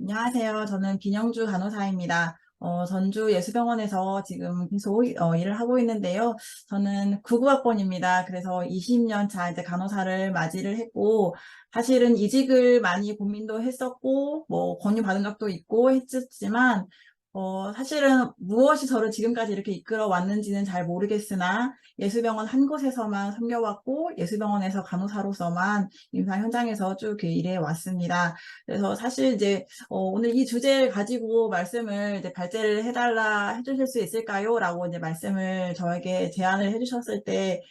안녕하세요. 저는 김영주 간호사입니다. 전주 예수병원에서 지금 계속 일을 하고 있는데요. 저는 99학번입니다. 그래서 20년 차 이제 간호사를 맞이를 했고, 사실은 이직을 많이 고민도 했었고, 뭐 권유받은 적도 있고 했지만, 사실은 무엇이 저를 지금까지 이렇게 이끌어 왔는지는 잘 모르겠으나, 예수병원 한 곳에서만 섬겨왔고, 예수병원에서 간호사로서만 임상 현장에서 쭉 이렇게 일해 왔습니다. 그래서 사실 이제 오늘 이 주제를 가지고 말씀을 이제 발제를 해주실 수 있을까요? 라고 이제 말씀을 저에게 제안을 해주셨을 때,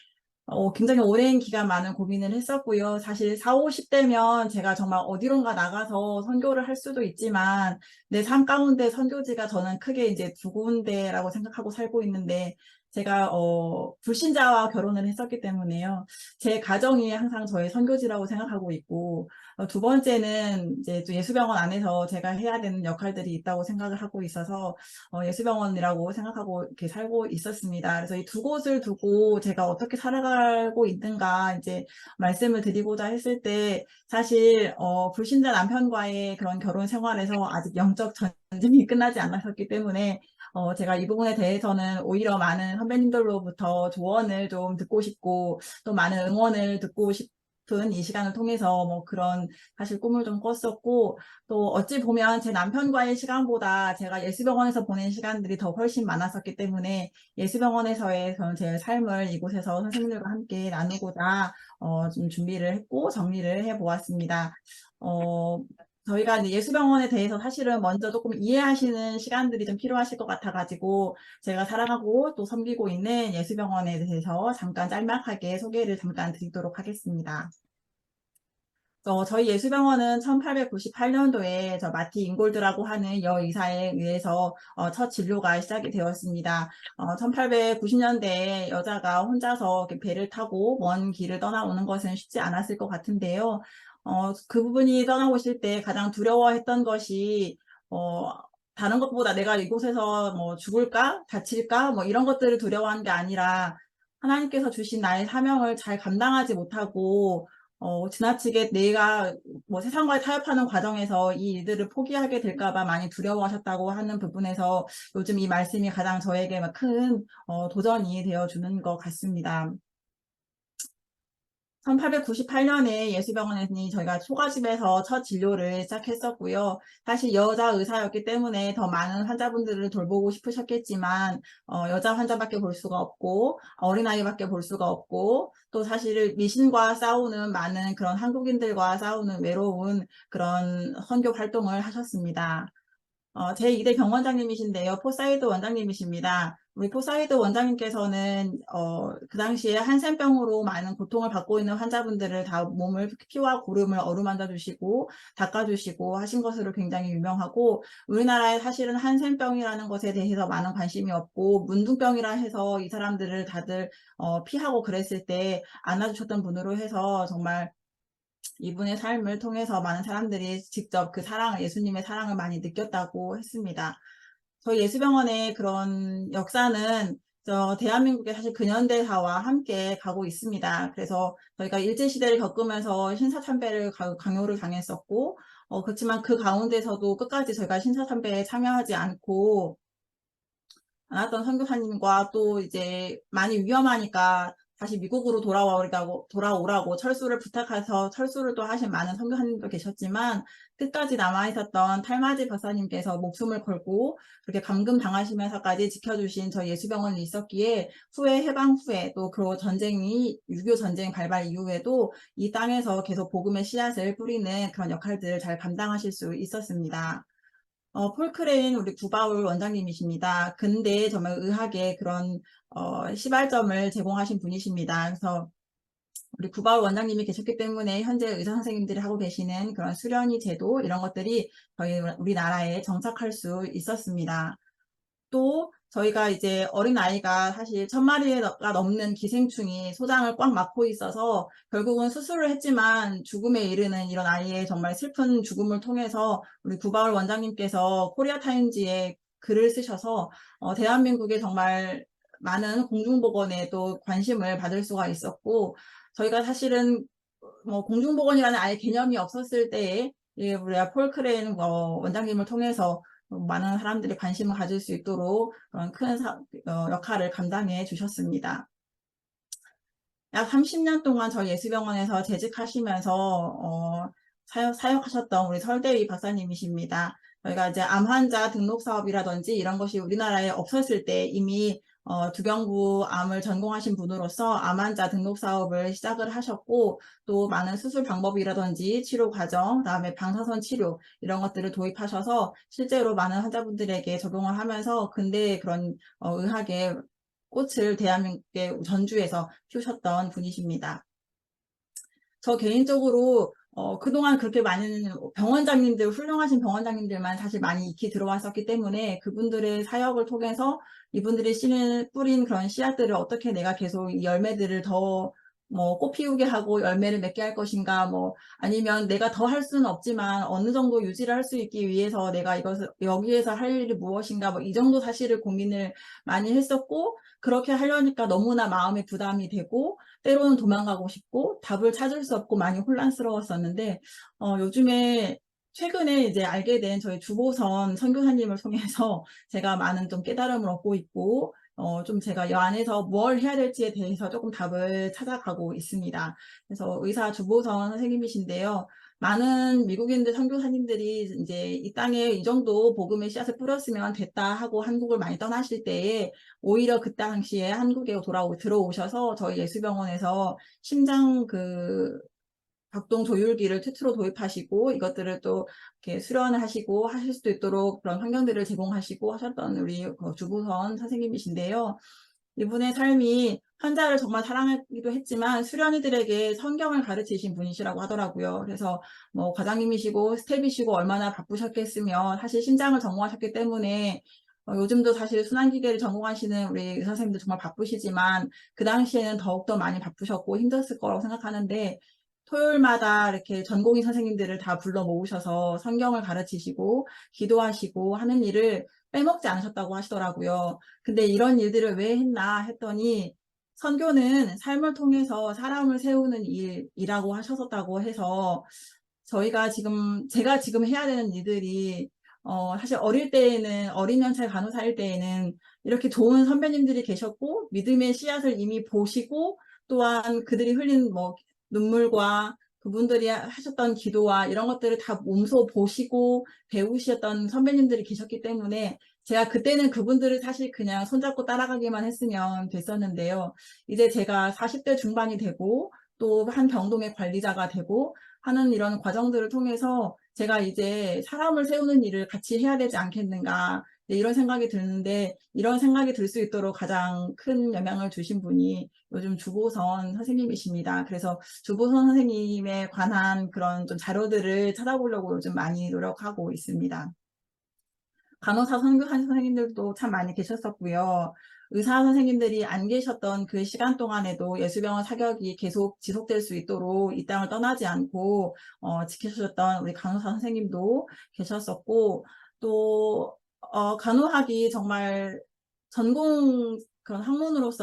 굉장히 오랜 기간 많은 고민을 했었고요. 사실 4, 50대면 제가 정말 어디론가 나가서 선교를 할 수도 있지만, 내 삶 가운데 선교지가 저는 크게 이제 두 군데라고 생각하고 살고 있는데, 제가, 불신자와 결혼을 했었기 때문에요. 제 가정이 항상 저의 선교지라고 생각하고 있고, 두 번째는 이제 또 예수병원 안에서 제가 해야 되는 역할들이 있다고 생각을 하고 있어서, 예수병원이라고 생각하고 이렇게 살고 있었습니다. 그래서 이 두 곳을 두고 제가 어떻게 살아가고 있는가 이제 말씀을 드리고자 했을 때 사실 불신자 남편과의 그런 결혼 생활에서 아직 영적 전쟁이 끝나지 않았었기 때문에 제가 이 부분에 대해서는 오히려 많은 선배님들로부터 조언을 좀 듣고 싶고 또 많은 응원을 듣고 싶은 이 시간을 통해서 뭐 그런 사실 꿈을 좀 꿨었고 또 어찌 보면 제 남편과의 시간보다 제가 예수병원에서 보낸 시간들이 더 훨씬 많았었기 때문에 예수병원에서의 저는 제 삶을 이곳에서 선생님들과 함께 나누고자 좀 준비를 했고 정리를 해보았습니다. 어, 저희가 이제 예수병원에 대해서 사실은 먼저 조금 이해하시는 시간들이 좀 필요하실 것 같아가지고 제가 살아가고 또 섬기고 있는 예수병원에 대해서 잠깐 짤막하게 소개를 잠깐 드리도록 하겠습니다. 저희 예수병원은 1898년도에 저 마티 인골드라고 하는 여의사에 의해서 첫 진료가 시작이 되었습니다. 1890년대에 여자가 혼자서 이렇게 배를 타고 먼 길을 떠나오는 것은 쉽지 않았을 것 같은데요. 그분이 떠나오실 때 가장 두려워했던 것이 다른 것보다 내가 이곳에서 뭐 죽을까, 다칠까, 뭐 이런 것들을 두려워하는 게 아니라 하나님께서 주신 나의 사명을 잘 감당하지 못하고 지나치게 내가 뭐 세상과의 타협하는 과정에서 이 일들을 포기하게 될까봐 많이 두려워하셨다고 하는 부분에서 요즘 이 말씀이 가장 저에게 큰 도전이 되어주는 것 같습니다. 1898년에 예수병원에 저희가 초가집에서 첫 진료를 시작했었고요. 사실 여자 의사였기 때문에 더 많은 환자분들을 돌보고 싶으셨겠지만 여자 환자밖에 볼 수가 없고 어린아이밖에 볼 수가 없고 또 사실 미신과 싸우는 많은 그런 한국인들과 싸우는 외로운 그런 선교 활동을 하셨습니다. 제2대 병원장님이신데요. 포사이드 원장님이십니다. 우리 포사이드 원장님께서는 그 당시에 한센병으로 많은 고통을 받고 있는 환자분들을 다 몸을 피와 고름을 어루만져 주시고 닦아주시고 하신 것으로 굉장히 유명하고 우리나라에 사실은 한센병이라는 것에 대해서 많은 관심이 없고 문둥병이라 해서 이 사람들을 다들 피하고 그랬을 때 안아주셨던 분으로 해서 정말 이분의 삶을 통해서 많은 사람들이 직접 그 예수님의 사랑을 많이 느꼈다고 했습니다. 저희 예수병원의 그런 역사는 대한민국의 사실 근현대사와 함께 가고 있습니다. 그래서 저희가 일제시대를 겪으면서 신사참배를 강요를 당했었고, 그렇지만 그 가운데서도 끝까지 저희가 신사참배에 참여하지 않았던 선교사님과 또 이제 많이 위험하니까 다시 미국으로 돌아오라고 철수를 부탁해서 철수를 또 하신 많은 선교사님도 계셨지만 끝까지 남아있었던 탈마지 박사님께서 목숨을 걸고 그렇게 감금 당하시면서까지 지켜주신 저희 예수병원이 있었기에 해방 후에 또 그 전쟁이 6.25 전쟁 발발 이후에도 이 땅에서 계속 복음의 씨앗을 뿌리는 그런 역할들을 잘 감당하실 수 있었습니다. 폴크레인 우리 구바울 원장님이십니다. 근대 정말 의학의 그런 시발점을 제공하신 분이십니다. 그래서 우리 구바울 원장님이 계셨기 때문에 현재 의사 선생님들이 하고 계시는 그런 수련의 제도 이런 것들이 저희 우리나라에 정착할 수 있었습니다. 또 저희가 이제 어린아이가 사실 1000마리가 넘는 기생충이 소장을 꽉 막고 있어서 결국은 수술을 했지만 죽음에 이르는 이런 아이의 정말 슬픈 죽음을 통해서 우리 구바울 원장님께서 코리아타임즈에 글을 쓰셔서 대한민국에 정말 많은 공중보건에도 관심을 받을 수가 있었고 저희가 사실은 뭐 공중보건이라는 아예 개념이 없었을 때에 우리가 폴 크레인 원장님을 통해서 많은 사람들이 관심을 가질 수 있도록 그런 큰 역할을 감당해 주셨습니다. 약 30년 동안 저희 예수병원에서 재직하시면서 사역하셨던 우리 설대위 박사님이십니다. 저희가 이제 암 환자 등록 사업이라든지 이런 것이 우리나라에 없었을 때 이미 두경부 암을 전공하신 분으로서 암 환자 등록 사업을 시작을 하셨고, 또 많은 수술 방법이라든지 치료 과정, 그다음에 방사선 치료 이런 것들을 도입하셔서 실제로 많은 환자분들에게 적용을 하면서 근대 그런 의학의 꽃을 대한민국의 전주에서 피우셨던 분이십니다. 저 개인적으로 그동안 그렇게 많은 병원장님들, 훌륭하신 병원장님들만 사실 많이 익히 들어왔었기 때문에 그분들의 사역을 통해서 이분들이 뿌린 그런 씨앗들을 어떻게 내가 계속 이 열매들을 더 꽃 피우게 하고 열매를 맺게 할 것인가, 아니면 내가 더 할 수는 없지만 어느 정도 유지를 할 수 있기 위해서 내가 여기에서 할 일이 무엇인가, 이 정도 사실을 고민을 많이 했었고, 그렇게 하려니까 너무나 마음의 부담이 되고, 때로는 도망가고 싶고 답을 찾을 수 없고 많이 혼란스러웠었는데, 요즘에 최근에 이제 알게 된 저희 주보선 선교사님을 통해서 제가 많은 좀 깨달음을 얻고 있고, 좀 제가 이 안에서 뭘 해야 될지에 대해서 조금 답을 찾아가고 있습니다. 그래서 의사 주보선 선생님이신데요. 많은 미국인들 선교사님들이 이제 이 땅에 이 정도 복음의 씨앗을 뿌렸으면 됐다 하고 한국을 많이 떠나실 때에 오히려 그 당시에 한국에 들어오셔서 저희 예수병원에서 심장 벽동 조율기를 최초로 도입하시고 이것들을 또 이렇게 수련을 하시고 하실 수 있도록 그런 환경들을 제공하시고 하셨던 우리 주보선 선생님이신데요. 이분의 삶이 환자를 정말 사랑하기도 했지만 수련이들에게 성경을 가르치신 분이시라고 하더라고요. 그래서 과장님이시고 스텝이시고 얼마나 바쁘셨겠으며 사실 심장을 전공하셨기 때문에 요즘도 사실 순환기계를 전공하시는 우리 의사 선생님들 정말 바쁘시지만 그 당시에는 더욱더 많이 바쁘셨고 힘들었을 거라고 생각하는데, 토요일마다 이렇게 전공의 선생님들을 다 불러 모으셔서 성경을 가르치시고 기도하시고 하는 일을 빼먹지 않으셨다고 하시더라고요. 근데 이런 일들을 왜 했나 했더니 선교는 삶을 통해서 사람을 세우는 일이라고 하셨었다고 해서, 제가 지금 해야 되는 일들이 사실 어린 연차 간호사일 때에는 이렇게 좋은 선배님들이 계셨고 믿음의 씨앗을 이미 보시고 또한 그들이 흘린 눈물과 그분들이 하셨던 기도와 이런 것들을 다 몸소 보시고 배우셨던 선배님들이 계셨기 때문에 제가 그때는 그분들을 사실 그냥 손잡고 따라가기만 했으면 됐었는데요. 이제 제가 40대 중반이 되고 또 한 병동의 관리자가 되고 하는 이런 과정들을 통해서 제가 이제 사람을 세우는 일을 같이 해야 되지 않겠는가, 이런 생각이 드는데, 이런 생각이 들 수 있도록 가장 큰 영향을 주신 분이 요즘 주보선 선생님이십니다. 그래서 주보선 선생님에 관한 그런 좀 자료들을 찾아보려고 요즘 많이 노력하고 있습니다. 간호사 선교사님 선생님들도 참 많이 계셨었고요. 의사 선생님들이 안 계셨던 그 시간 동안에도 예수병원 사역이 계속 지속될 수 있도록 이 땅을 떠나지 않고 지켜주셨던 우리 간호사 선생님도 계셨었고, 또 간호학이 정말 그런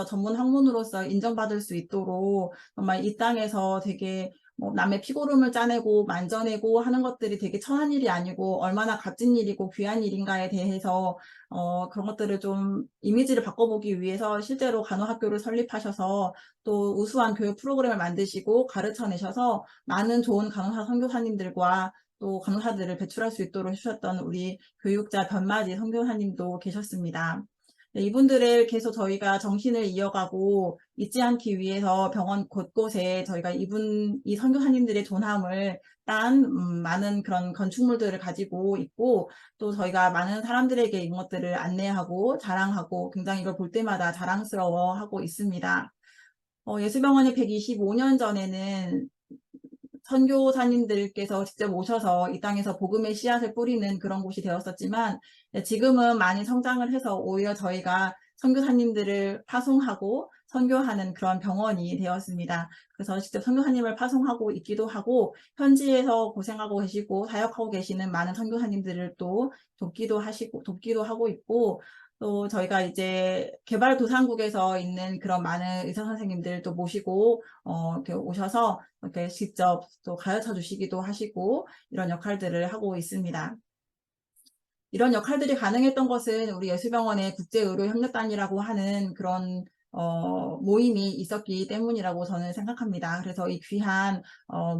전문 학문으로서 인정받을 수 있도록 정말 이 땅에서 되게 남의 피고름을 짜내고 만져내고 하는 것들이 되게 천한 일이 아니고 얼마나 값진 일이고 귀한 일인가에 대해서 그런 것들을 좀 이미지를 바꿔보기 위해서 실제로 간호학교를 설립하셔서 또 우수한 교육 프로그램을 만드시고 가르쳐내셔서 많은 좋은 간호사 선교사님들과 또 간호사들을 배출할 수 있도록 해주셨던 우리 교육자 변마지 선교사님도 계셨습니다. 네, 이분들을 계속 저희가 정신을 이어가고 잊지 않기 위해서 병원 곳곳에 저희가 이 선교사님들의 존함을 딴 많은 그런 건축물들을 가지고 있고, 또 저희가 많은 사람들에게 이것들을 안내하고 자랑하고 굉장히 이걸 볼 때마다 자랑스러워하고 있습니다. 예수병원이 125년 전에는 선교사님들께서 직접 오셔서 이 땅에서 복음의 씨앗을 뿌리는 그런 곳이 되었었지만, 지금은 많이 성장을 해서 오히려 저희가 선교사님들을 파송하고 선교하는 그런 병원이 되었습니다. 그래서 직접 선교사님을 파송하고 있기도 하고, 현지에서 고생하고 계시고 사역하고 계시는 많은 선교사님들을 또 돕기도 하고 있고, 또 저희가 이제 개발도상국에서 있는 그런 많은 의사 선생님들도 모시고 이렇게 오셔서 이렇게 직접 또 가르쳐 주시기도 하시고 이런 역할들을 하고 있습니다. 이런 역할들이 가능했던 것은 우리 예수병원의 국제의료협력단이라고 하는 그런 모임이 있었기 때문이라고 저는 생각합니다. 그래서 이 귀한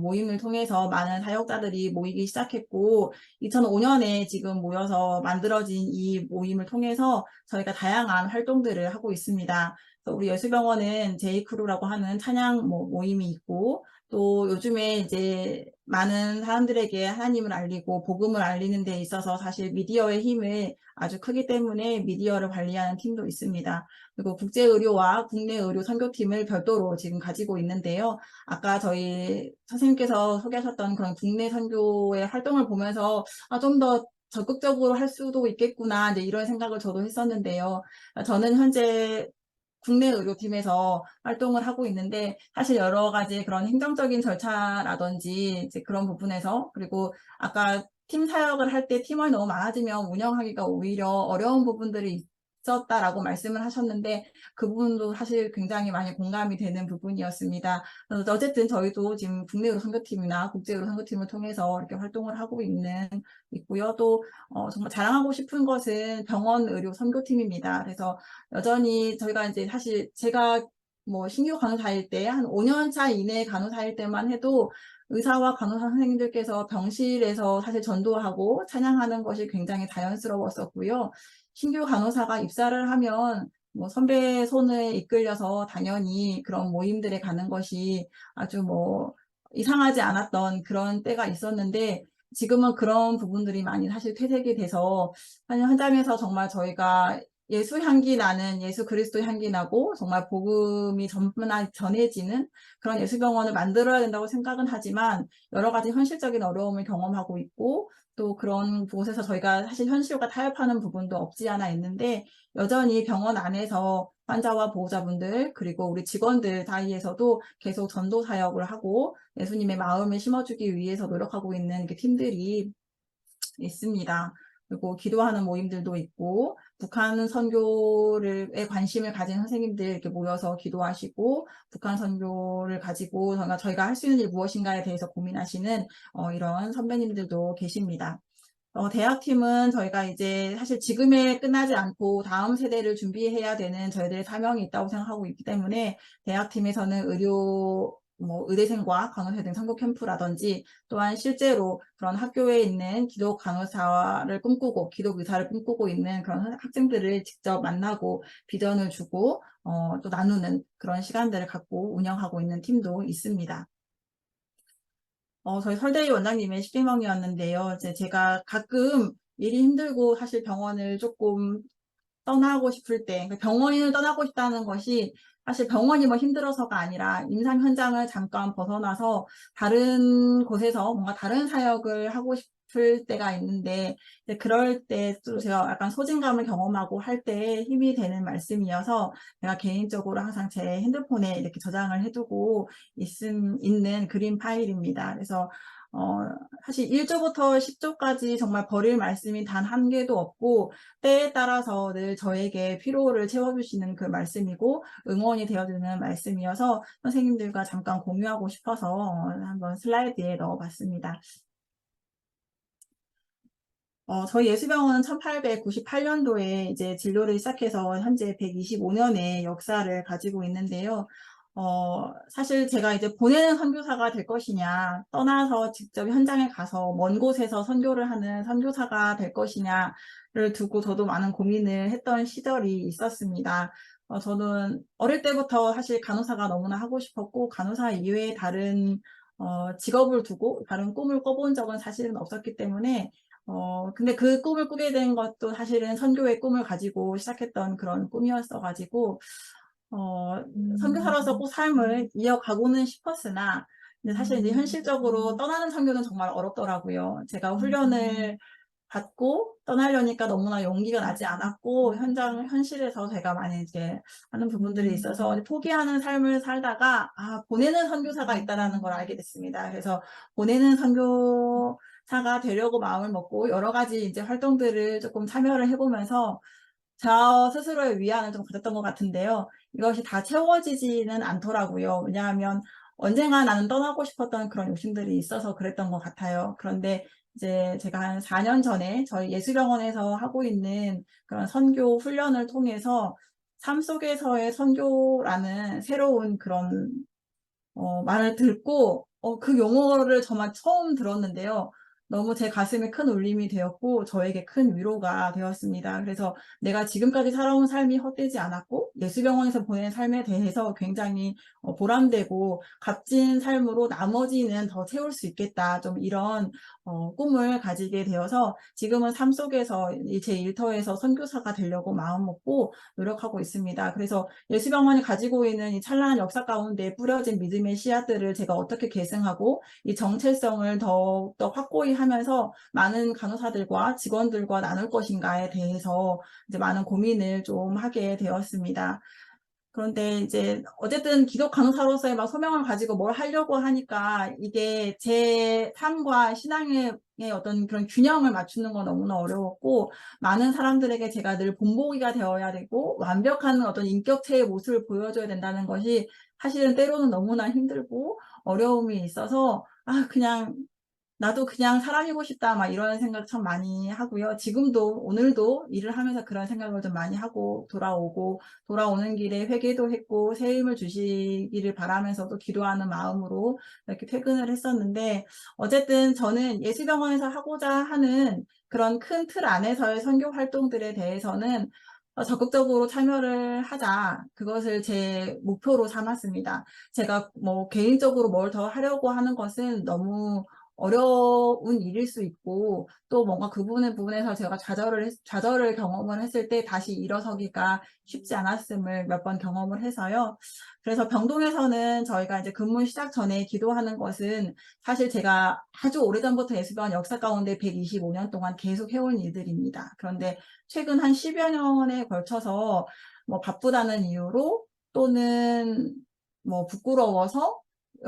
모임을 통해서 많은 사역자들이 모이기 시작했고 2005년에 지금 모여서 만들어진 이 모임을 통해서 저희가 다양한 활동들을 하고 있습니다. 그래서 우리 예수병원은 제이크루라고 하는 찬양 모임이 있고 또 요즘에 이제 많은 사람들에게 하나님을 알리고 복음을 알리는 데 있어서 사실 미디어의 힘이 아주 크기 때문에 미디어를 관리하는 팀도 있습니다. 그리고 국제의료와 국내 의료 선교팀을 별도로 지금 가지고 있는데요. 아까 저희 선생님께서 소개하셨던 그런 국내 선교의 활동을 보면서 좀 더 적극적으로 할 수도 있겠구나 이제 이런 생각을 저도 했었는데요. 저는 현재 국내 의료팀에서 활동을 하고 있는데 사실 여러 가지 그런 행정적인 절차라든지 이제 그런 부분에서 그리고 아까 팀 사역을 할 때 팀원이 너무 많아지면 운영하기가 오히려 어려운 부분들이 있었다라고 말씀을 하셨는데 그 부분도 사실 굉장히 많이 공감이 되는 부분이었습니다. 어쨌든 저희도 지금 국내 의료 선교팀이나 국제 의료 선교팀을 통해서 이렇게 활동을 하고 있고요. 또 정말 자랑하고 싶은 것은 병원 의료 선교팀입니다. 그래서 여전히 저희가 이제 사실 제가 신규 간호사일 때 한 5년 차 이내 간호사일 때만 해도 의사와 간호사 선생님들께서 병실에서 사실 전도하고 찬양하는 것이 굉장히 자연스러웠었고요. 신규 간호사가 입사를 하면 선배 손을 이끌려서 당연히 그런 모임들에 가는 것이 아주 이상하지 않았던 그런 때가 있었는데 지금은 그런 부분들이 많이 사실 퇴색이 돼서 현장에서 정말 저희가 예수 향기 나는 예수 그리스도 향기 나고 정말 복음이 전해지는 그런 예수병원을 만들어야 된다고 생각은 하지만 여러 가지 현실적인 어려움을 경험하고 있고 또 그런 곳에서 저희가 사실 현실과 타협하는 부분도 없지 않아 있는데 여전히 병원 안에서 환자와 보호자분들 그리고 우리 직원들 사이에서도 계속 전도 사역을 하고 예수님의 마음을 심어주기 위해서 노력하고 있는 팀들이 있습니다. 그리고 기도하는 모임들도 있고 북한 선교에 관심을 가진 선생님들 이렇게 모여서 기도하시고 북한 선교를 가지고 저희가 할 수 있는 일 무엇인가에 대해서 고민하시는 이런 선배님들도 계십니다. 대학팀은 저희가 이제 사실 지금에 끝나지 않고 다음 세대를 준비해야 되는 저희들의 사명이 있다고 생각하고 있기 때문에 대학팀에서는 의대생과 간호사 등 선교 캠프라든지 또한 실제로 그런 학교에 있는 기독 간호사를 꿈꾸고 기독 의사를 꿈꾸고 있는 그런 학생들을 직접 만나고 비전을 주고 또 나누는 그런 시간들을 갖고 운영하고 있는 팀도 있습니다. 저희 설대희 원장님의 식대명이었는데요. 제가 가끔 일이 힘들고 사실 병원을 조금 떠나고 싶을 때, 병원을 떠나고 싶다는 것이 사실 병원이 힘들어서가 아니라 임상 현장을 잠깐 벗어나서 다른 곳에서 뭔가 다른 사역을 하고 싶을 때가 있는데, 그럴 때 또 제가 약간 소진감을 경험하고 할 때 힘이 되는 말씀이어서 제가 개인적으로 항상 제 핸드폰에 이렇게 저장을 해두고 있는 그림 파일입니다. 그래서 사실 1조부터 10조까지 정말 버릴 말씀이 단 한 개도 없고 때에 따라서 늘 저에게 피로를 채워주시는 그 말씀이고 응원이 되어주는 말씀이어서 선생님들과 잠깐 공유하고 싶어서 한번 슬라이드에 넣어봤습니다. 저희 예수병원은 1898년도에 이제 진료를 시작해서 현재 125년의 역사를 가지고 있는데요. 사실 제가 이제 보내는 선교사가 될 것이냐, 떠나서 직접 현장에 가서 먼 곳에서 선교를 하는 선교사가 될 것이냐를 두고 저도 많은 고민을 했던 시절이 있었습니다. 저는 어릴 때부터 사실 간호사가 너무나 하고 싶었고, 간호사 이외에 다른 직업을 두고 다른 꿈을 꿔본 적은 사실은 없었기 때문에 근데 그 꿈을 꾸게 된 것도 사실은 선교의 꿈을 가지고 시작했던 그런 꿈이었어가지고, 선교사로서 꼭 삶을 이어가고는 싶었으나, 근데 사실 이제 현실적으로 떠나는 선교는 정말 어렵더라고요. 제가 훈련을 받고 떠나려니까 너무나 용기가 나지 않았고, 현실에서 제가 많이 이제 하는 부분들이 있어서 포기하는 삶을 살다가, 보내는 선교사가 있다는 걸 알게 됐습니다. 그래서 보내는 선교사가 되려고 마음을 먹고 여러 가지 이제 활동들을 조금 참여를 해보면서 저 스스로의 위안을 좀 가졌던 것 같은데요. 이것이 다 채워지지는 않더라고요. 왜냐하면 언젠가 나는 떠나고 싶었던 그런 욕심들이 있어서 그랬던 것 같아요. 그런데 이제 제가 한 4년 전에 저희 예수병원에서 하고 있는 그런 선교 훈련을 통해서 삶 속에서의 선교라는 새로운 그런 말을 듣고 그 용어를 정말 처음 들었는데요. 너무 제 가슴에 큰 울림이 되었고 저에게 큰 위로가 되었습니다. 그래서 내가 지금까지 살아온 삶이 헛되지 않았고 예수병원에서 보낸 삶에 대해서 굉장히 보람되고 값진 삶으로 나머지는 더 채울 수 있겠다. 좀 이런 꿈을 가지게 되어서 지금은 삶 속에서 제 일터에서 선교사가 되려고 마음먹고 노력하고 있습니다. 그래서 예수병원이 가지고 있는 이 찬란한 역사 가운데 뿌려진 믿음의 씨앗들을 제가 어떻게 계승하고 이 정체성을 더욱더 확고히 하면서 많은 간호사들과 직원들과 나눌 것인가에 대해서 이제 많은 고민을 좀 하게 되었습니다. 그런데 이제 어쨌든 기독 간호사로서의 막 소명을 가지고 뭘 하려고 하니까 이게 제 삶과 신앙의 어떤 그런 균형을 맞추는 건 너무나 어려웠고 많은 사람들에게 제가 늘 본보기가 되어야 되고 완벽한 어떤 인격체의 모습을 보여줘야 된다는 것이 사실은 때로는 너무나 힘들고 어려움이 있어서 그냥 나도 그냥 사람이고 싶다 막 이런 생각 참 많이 하고요. 지금도 오늘도 일을 하면서 그런 생각을 좀 많이 하고 돌아오고 돌아오는 길에 회개도 했고 새 힘을 주시기를 바라면서도 기도하는 마음으로 이렇게 퇴근을 했었는데 어쨌든 저는 예수병원에서 하고자 하는 그런 큰 틀 안에서의 선교 활동들에 대해서는 적극적으로 참여를 하자. 그것을 제 목표로 삼았습니다. 제가 뭐 개인적으로 뭘 더 하려고 하는 것은 너무 어려운 일일 수 있고 또 뭔가 그 부분에서 제가 좌절을 경험을 했을 때 다시 일어서기가 쉽지 않았음을 몇 번 경험을 해서요. 그래서 병동에서는 저희가 이제 근무 시작 전에 기도하는 것은 사실 제가 아주 오래전부터 예수병원 역사 가운데 125년 동안 계속 해온 일들입니다. 그런데 최근 한 10여 년에 걸쳐서 뭐 바쁘다는 이유로 또는 뭐 부끄러워서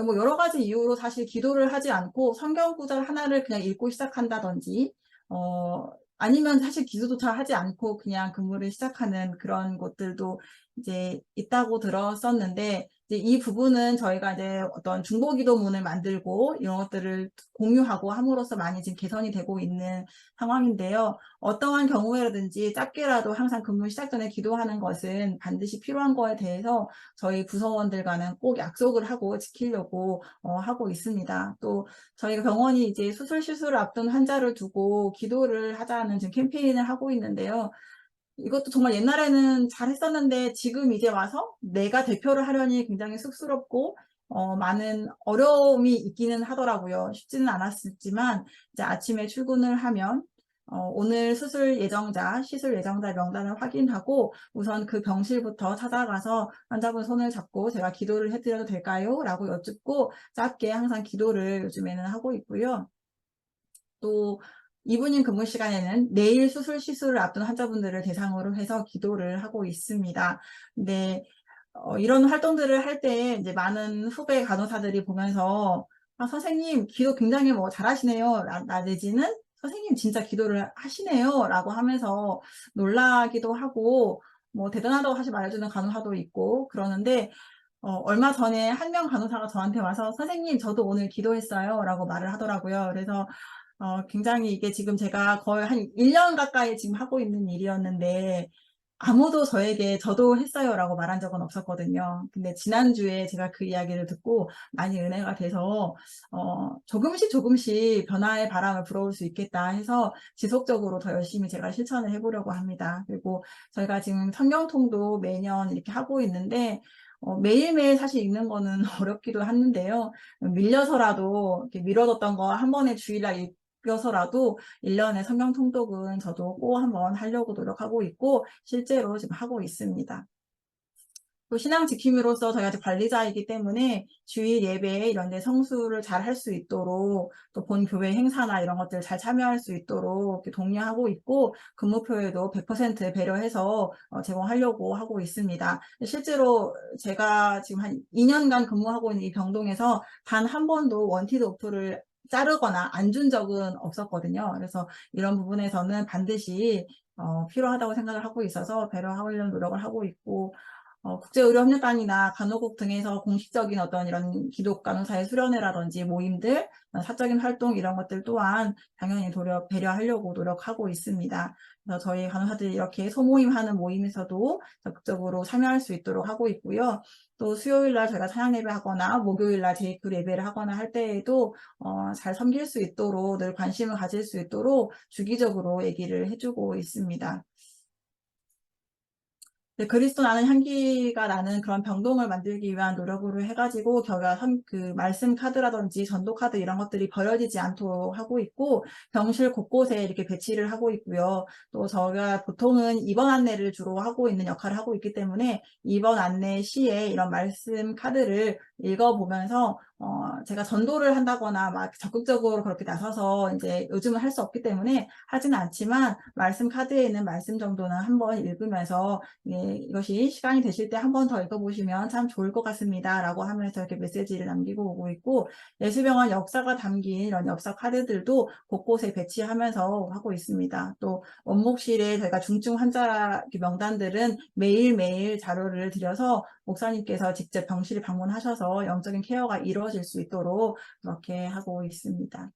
뭐 여러 가지 이유로 사실 기도를 하지 않고 성경 구절 하나를 그냥 읽고 시작한다든지, 아니면 사실 기도조차 하지 않고 그냥 근무를 시작하는 그런 것들도 이제 있다고 들었었는데, 이제 이 부분은 저희가 이제 어떤 중보기도문을 만들고 이런 것들을 공유하고 함으로써 많이 지금 개선이 되고 있는 상황인데요. 어떠한 경우에라든지 작게라도 항상 근무 시작 전에 기도하는 것은 반드시 필요한 거에 대해서 저희 부서원들과는 꼭 약속을 하고 지키려고 하고 있습니다. 또 저희가 병원이 이제 수술을 앞둔 환자를 두고 기도를 하자는 지금 캠페인을 하고 있는데요. 이것도 정말 옛날에는 잘했었는데 지금 이제 와서 내가 대표를 하려니 굉장히 쑥스럽고 많은 어려움이 있기는 하더라고요. 쉽지는 않았지만 이제 아침에 출근을 하면 오늘 시술 예정자 명단을 확인하고 우선 그 병실부터 찾아가서 환자분 손을 잡고 제가 기도를 해드려도 될까요? 라고 여쭙고 짧게 항상 기도를 요즘에는 하고 있고요. 또 이브닝 근무 시간에는 내일 시술을 앞둔 환자분들을 대상으로 해서 기도를 하고 있습니다. 근데 이런 활동들을 할 때 이제 많은 후배 간호사들이 보면서 선생님 기도 굉장히 뭐 잘하시네요. 내지는 선생님 진짜 기도를 하시네요. 라고 하면서 놀라기도 하고 뭐 대단하다고 사실 말해주는 간호사도 있고 그러는데 얼마 전에 한 명 간호사가 저한테 와서 선생님 저도 오늘 기도했어요. 라고 말을 하더라고요. 그래서 굉장히 이게 지금 제가 거의 한 1년 가까이 지금 하고 있는 일이었는데 아무도 저에게 저도 했어요 라고 말한 적은 없었거든요. 근데 지난주에 제가 그 이야기를 듣고 많이 은혜가 돼서 조금씩 변화의 바람을 불어올 수 있겠다 해서 지속적으로 더 열심히 제가 실천을 해보려고 합니다. 그리고 저희가 지금 성경통도 매년 이렇게 하고 있는데 매일매일 사실 읽는 거는 어렵기도 하는데요. 밀려서라도 이렇게 미뤄뒀던 거 한 번에 주일날 읽어서라도 1년의 성경 통독은 저도 꼭 한번 하려고 노력하고 있고 실제로 지금 하고 있습니다. 또 신앙 지킴이로서 저희가 관리자이기 때문에 주일 예배 이런 데 성수를 잘 할 수 있도록 또 본 교회 행사나 이런 것들 잘 참여할 수 있도록 독려하고 있고 근무표에도 100% 배려해서 제공하려고 하고 있습니다. 실제로 제가 지금 한 2년간 근무하고 있는 이 병동에서 단 한 번도 원티드 오프를 자르거나 안 준 적은 없었거든요. 그래서 이런 부분에서는 반드시 필요하다고 생각을 하고 있어서 배려하려는 노력을 하고 있고, 국제의료협력단이나 간호국 등에서 공식적인 어떤 이런 기독 간호사의 수련회라든지 모임들, 사적인 활동 이런 것들 또한 당연히 배려하려고 노력하고 있습니다. 그래서 저희 간호사들이 이렇게 소모임하는 모임에서도 적극적으로 참여할 수 있도록 하고 있고요. 또 수요일 날 저희가 찬양 예배하거나 목요일 날 제이크 예배를 하거나 할 때에도 잘 섬길 수 있도록 늘 관심을 가질 수 있도록 주기적으로 얘기를 해주고 있습니다. 네, 그리스도 나는 향기가 나는 그런 병동을 만들기 위한 노력으로 해가지고 저희가 그 말씀 카드라든지 전도 카드 이런 것들이 버려지지 않도록 하고 있고, 병실 곳곳에 이렇게 배치를 하고 있고요. 또 저희가 보통은 입원 안내를 주로 하고 있는 역할을 하고 있기 때문에 입원 안내 시에 이런 말씀 카드를 읽어보면서 제가 전도를 한다거나 막 적극적으로 그렇게 나서서 이제 요즘은 할 수 없기 때문에 하지는 않지만 말씀 카드에 있는 말씀 정도는 한번 읽으면서 이것이 시간이 되실 때 한 번 더 읽어보시면 참 좋을 것 같습니다. 라고 하면서 이렇게 메시지를 남기고 오고 있고, 예수병원 역사가 담긴 이런 역사 카드들도 곳곳에 배치하면서 하고 있습니다. 또 원목실에 저희가 중증 환자 명단들은 매일매일 자료를 드려서 목사님께서 직접 병실을 방문하셔서 영적인 케어가 이루어질 수 있도록 그렇게 하고 있습니다.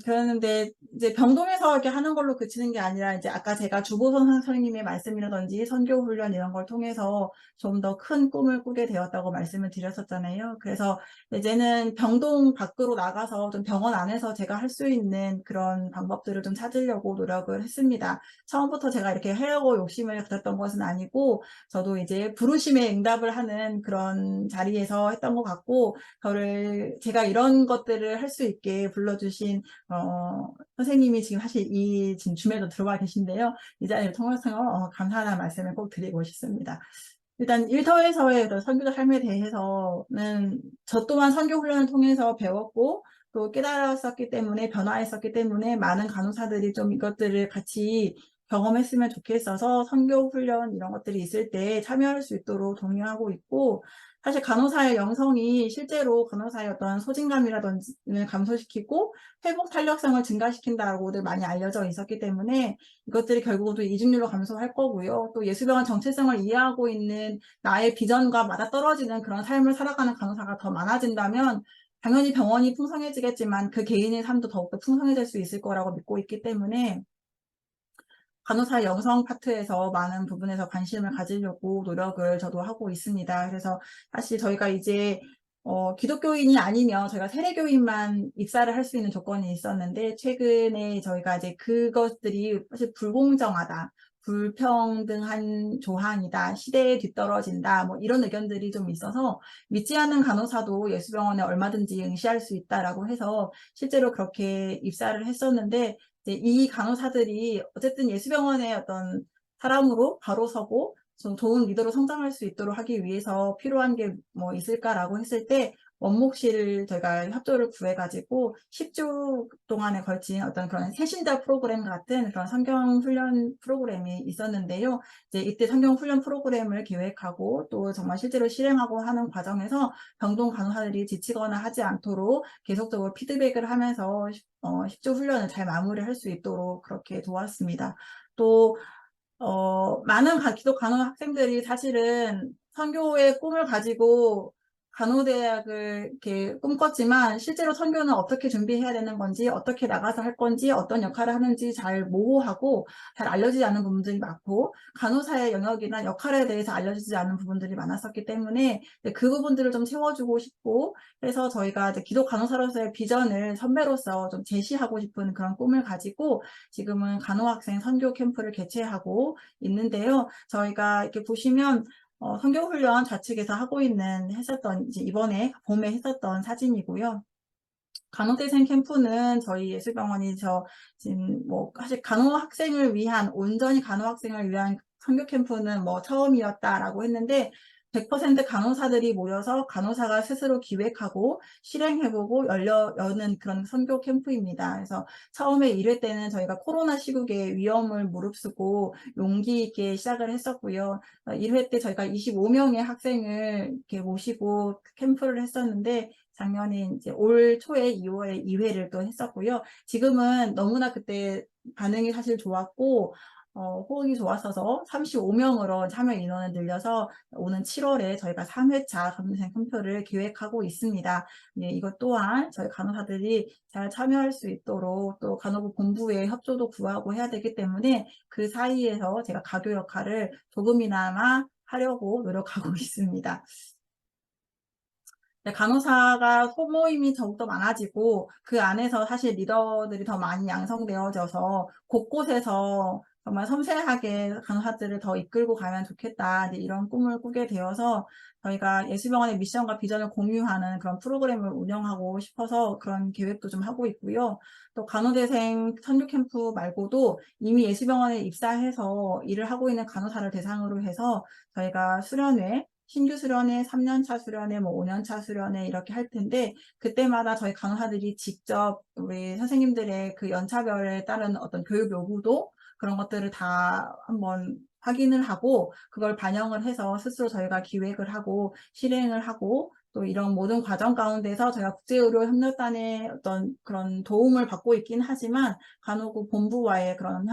그러는데 이제 병동에서 이렇게 하는 걸로 그치는 게 아니라 이제 아까 제가 주보선 선생님의 말씀이라든지 선교 훈련 이런 걸 통해서 좀 더 큰 꿈을 꾸게 되었다고 말씀을 드렸었잖아요. 그래서 이제는 병동 밖으로 나가서 좀 병원 안에서 제가 할 수 있는 그런 방법들을 좀 찾으려고 노력을 했습니다. 처음부터 제가 이렇게 하려고 욕심을 가졌던 것은 아니고, 저도 이제 부르심에 응답을 하는 그런 자리에서 했던 것 같고, 제가 이런 것들을 할 수 있게 불러주신 선생님이 지금 사실 지금 줌에도 들어와 계신데요. 이 자리를 통해서 감사하다는 말씀을 꼭 드리고 싶습니다. 일단 일터에서의 선교적 삶에 대해서는 저 또한 선교 훈련을 통해서 배웠고 또 깨달았었기 때문에 변화했었기 때문에 많은 간호사들이 좀 이것들을 같이 경험했으면 좋겠어서 선교 훈련 이런 것들이 있을 때 참여할 수 있도록 독려하고 있고, 사실 간호사의 영성이 실제로 간호사의 어떤 소진감이라든지 감소시키고 회복 탄력성을 증가시킨다고들 많이 알려져 있었기 때문에 이것들이 결국은 이직률로 감소할 거고요. 또 예수병원 정체성을 이해하고 있는 나의 비전과 맞아떨어지는 그런 삶을 살아가는 간호사가 더 많아진다면 당연히 병원이 풍성해지겠지만 그 개인의 삶도 더욱더 풍성해질 수 있을 거라고 믿고 있기 때문에 간호사 영성 파트에서 많은 부분에서 관심을 가지려고 노력을 저도 하고 있습니다. 그래서 사실 저희가 이제 기독교인이 아니면 저희가 세례교인만 입사를 할 수 있는 조건이 있었는데, 최근에 저희가 이제 그것들이 사실 불공정하다, 불평등한 조항이다, 시대에 뒤떨어진다, 뭐 이런 의견들이 좀 있어서 믿지 않는 간호사도 예수병원에 얼마든지 응시할 수 있다라고 해서 실제로 그렇게 입사를 했었는데, 이제 이 간호사들이 어쨌든 예수병원의 어떤 사람으로 바로 서고 좀 좋은 리더로 성장할 수 있도록 하기 위해서 필요한 게 뭐 있을까라고 했을 때 원목실을 저희가 협조를 구해가지고 10주 동안에 걸친 어떤 그런 새신자 프로그램 같은 그런 성경 훈련 프로그램이 있었는데요. 이제 이때 성경 훈련 프로그램을 기획하고 또 정말 실제로 실행하고 하는 과정에서 병동 간호사들이 지치거나 하지 않도록 계속적으로 피드백을 하면서 10주 훈련을 잘 마무리할 수 있도록 그렇게 도왔습니다. 또 많은 기독 간호 학생들이 사실은 선교의 꿈을 가지고 간호대학을 이렇게 꿈꿨지만 실제로 선교는 어떻게 준비해야 되는 건지, 어떻게 나가서 할 건지, 어떤 역할을 하는지 잘 모호하고 잘 알려지지 않은 부분들이 많고, 간호사의 영역이나 역할에 대해서 알려지지 않은 부분들이 많았었기 때문에 그 부분들을 좀 채워주고 싶고, 그래서 저희가 이제 기독 간호사로서의 비전을 선배로서 좀 제시하고 싶은 그런 꿈을 가지고 지금은 간호학생 선교 캠프를 개최하고 있는데요. 저희가 이렇게 보시면 선교훈련 좌측에서 했었던, 이제 이번에 봄에 했었던 사진이고요. 간호대생 캠프는 저희 예술병원이 지금 사실 온전히 간호학생을 위한 선교 캠프는 처음이었다라고 했는데, 100% 간호사들이 모여서 간호사가 스스로 기획하고 실행해보고 여는 그런 선교 캠프입니다. 그래서 처음에 1회 때는 저희가 코로나 시국에 위험을 무릅쓰고 용기 있게 시작을 했었고요. 1회 때 저희가 25명의 학생을 이렇게 모시고 캠프를 했었는데, 작년에 이제 올 초에 2월에 2회를 또 했었고요. 지금은 너무나 그때 반응이 사실 좋았고, 호응이 좋았어서 35명으로 참여 인원을 늘려서 오는 7월에 저희가 3회차 간호생 선표를 기획하고 있습니다. 네, 이것 또한 저희 간호사들이 잘 참여할 수 있도록 또 간호부 본부의 협조도 구하고 해야 되기 때문에 그 사이에서 제가 가교 역할을 조금이나마 하려고 노력하고 있습니다. 간호사가 소모임이 더욱더 많아지고 그 안에서 사실 리더들이 더 많이 양성되어져서 곳곳에서 정말 섬세하게 간호사들을 더 이끌고 가면 좋겠다, 이런 꿈을 꾸게 되어서 저희가 예수병원의 미션과 비전을 공유하는 그런 프로그램을 운영하고 싶어서 그런 계획도 좀 하고 있고요. 또 간호대생 선교 캠프 말고도 이미 예수병원에 입사해서 일을 하고 있는 간호사를 대상으로 해서 저희가 수련회, 신규 수련회, 3년차 수련회, 5년차 수련회 이렇게 할 텐데, 그때마다 저희 간호사들이 직접 우리 선생님들의 그 연차별에 따른 어떤 교육 요구도 그런 것들을 다 한번 확인을 하고 그걸 반영을 해서 스스로 저희가 기획을 하고 실행을 하고 또 이런 모든 과정 가운데서 저희가 국제의료협력단의 어떤 그런 도움을 받고 있긴 하지만 간호부 본부와의 그런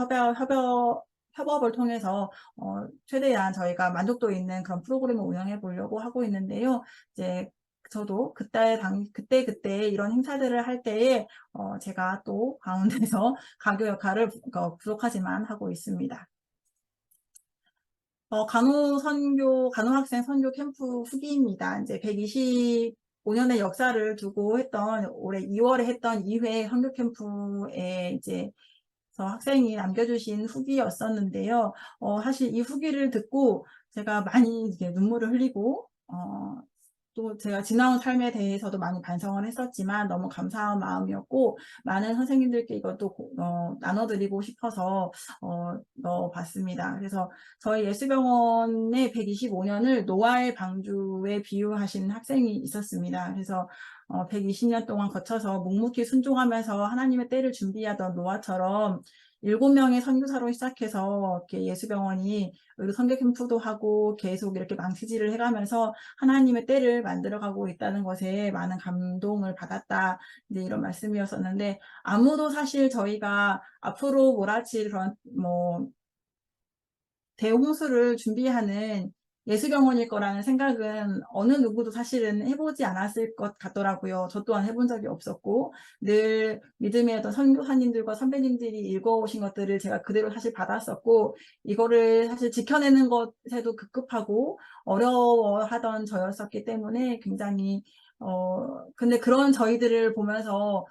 협업을 통해서 최대한 저희가 만족도 있는 그런 프로그램을 운영해 보려고 하고 있는데요. 이제 저도 그때 이런 행사들을 할 때에 제가 또 가운데서 가교 역할을 부족하지만 하고 있습니다. 간호학생 선교 캠프 후기입니다. 이제 125년의 역사를 두고 했던 올해 2월에 했던 2회 선교 캠프에 이제 학생이 남겨주신 후기였었는데요. 사실 이 후기를 듣고 제가 많이 이제 눈물을 흘리고, 또 제가 지나온 삶에 대해서도 많이 반성을 했었지만 너무 감사한 마음이었고, 많은 선생님들께 이것도 나눠드리고 싶어서 넣어봤습니다. 그래서 저희 예수병원의 125년을 노아의 방주에 비유하신 학생이 있었습니다. 그래서 120년 동안 거쳐서 묵묵히 순종하면서 하나님의 때를 준비하던 노아처럼 7명의 선교사로 시작해서 이렇게 예수병원이 선교 캠프도 하고 계속 이렇게 망치질을 해가면서 하나님의 때를 만들어가고 있다는 것에 많은 감동을 받았다, 이제 이런 말씀이었었는데, 아무도 사실 저희가 앞으로 몰아칠 그런 대홍수를 준비하는 예수병원일 거라는 생각은 어느 누구도 사실은 해보지 않았을 것 같더라고요. 저 또한 해본 적이 없었고, 늘 믿음의 어떤 선교사님들과 선배님들이 읽어오신 것들을 제가 그대로 사실 받았었고, 이거를 사실 지켜내는 것에도 급급하고 어려워하던 저였었기 때문에 굉장히 근데 그런 저희들을 보면서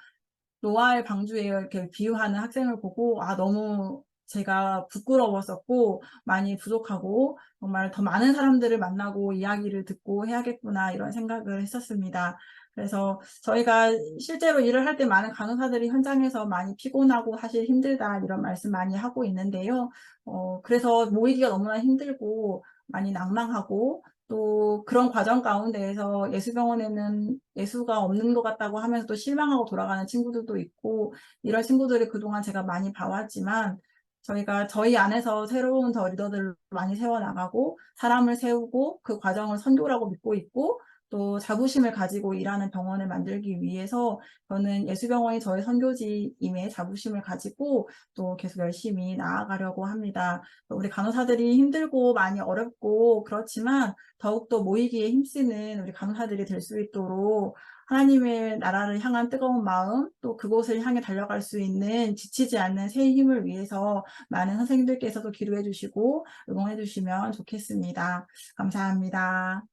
노아의 방주에 이렇게 비유하는 학생을 보고 너무 제가 부끄러웠었고 많이 부족하고 정말 더 많은 사람들을 만나고 이야기를 듣고 해야겠구나, 이런 생각을 했었습니다. 그래서 저희가 실제로 일을 할 때 많은 간호사들이 현장에서 많이 피곤하고 사실 힘들다, 이런 말씀 많이 하고 있는데요. 그래서 모이기가 너무나 힘들고 많이 낭망하고 또 그런 과정 가운데에서 예수병원에는 예수가 없는 것 같다고 하면서 또 실망하고 돌아가는 친구들도 있고, 이런 친구들을 그동안 제가 많이 봐왔지만 저희가 저희 안에서 새로운 더 리더들을 많이 세워나가고 사람을 세우고 그 과정을 선교라고 믿고 있고 또 자부심을 가지고 일하는 병원을 만들기 위해서 저는 예수병원이 저의 선교지임에 자부심을 가지고 또 계속 열심히 나아가려고 합니다. 우리 간호사들이 힘들고 많이 어렵고 그렇지만 더욱더 모이기에 힘쓰는 우리 간호사들이 될 수 있도록 하나님의 나라를 향한 뜨거운 마음, 또 그곳을 향해 달려갈 수 있는 지치지 않는 새 힘을 위해서 많은 선생님들께서도 기도해 주시고 응원해 주시면 좋겠습니다. 감사합니다.